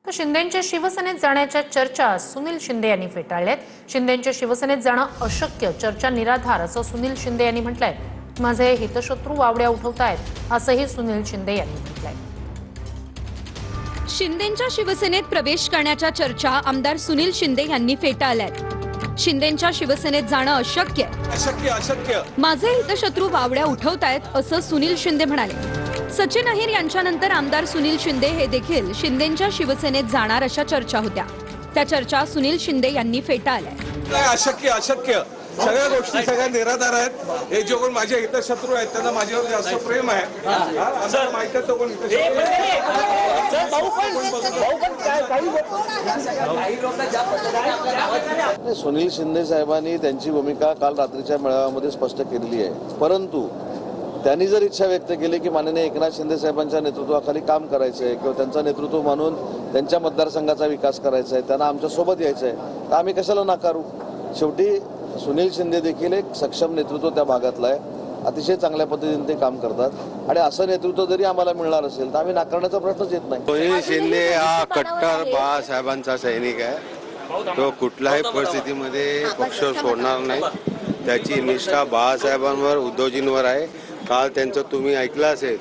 तर शिंदेंच्या शिवसेनेत जाण्याच्या चर्चा सुनील शिंदे यांनी फेटाळल्यात। शिंदेंच्या शिवसेनेत जाणं अशक्य, चर्चा निराधार असं सुनील शिंदे यांनी म्हटलंय। माझे हितशत्रू वावड्या उठवतायत असंही सुनील शिंदे यांनी म्हटलंय। शिंदेंच्या शिवसेनेत प्रवेश करण्याच्या चर्चा आमदार सुनील शिंदे यांनी फेटाळल्यात। शिंदेंच्या शिवसेनेत जाणं अशक्य अशक्य माझे हितशत्रू वावड्या उठवतायत असं सुनील शिंदे म्हणाले। सचिन अहिर यांच्यानंतर आमदार सुनील शिंदे हे देखील शिंदेंच्या शिवसेनेत जाणार अशा चर्चा होत्या। त्या चर्चा सुनील शिंदे यांनी फेटाळल्या। अशक्य सगळ्या गोष्टी सगळ्या निराधार आहेत। हे जे कोण माझे हितशत्रू आहेत त्यांना माझ्यावर जास्त प्रेम आहे। आम्हाला माहिती आहे तो कोण सुनील शिंदे साहेबांनी त्यांची भूमिका काल रात्रीच्या मेळाव्यामध्ये स्पष्ट केलेली आहे, परंतु त्यांनी जर इच्छा व्यक्त केली की माननीय एकनाथ शिंदे साहेबांच्या नेतृत्वाखाली काम करायचं आहे किंवा त्यांचं नेतृत्व म्हणून त्यांच्या मतदारसंघाचा विकास करायचा आहे, त्यांना आमच्या सोबत यायचं आहे, तर आम्ही कशाला नाकारू। शेवटी सुनील शिंदे देखील एक सक्षम नेतृत्व त्या भागातलं आहे, अतिशय चांगल्या पद्धतीने ते काम करतात आणि असं नेतृत्व जरी आम्हाला मिळणार असेल तर आम्ही नाकारण्याचा प्रश्नच येत नाही। सुनील शिंदे हा कट्टर बाळासाहेबांचा सैनिक आहे। तो कुठल्याही परिस्थितीमध्ये पक्ष सोडणार नाही। त्याची निष्ठा बाळासाहेबांवर, उद्धवजींवर आहे। काल त्यांचं तुम्ही ऐकलं असेल।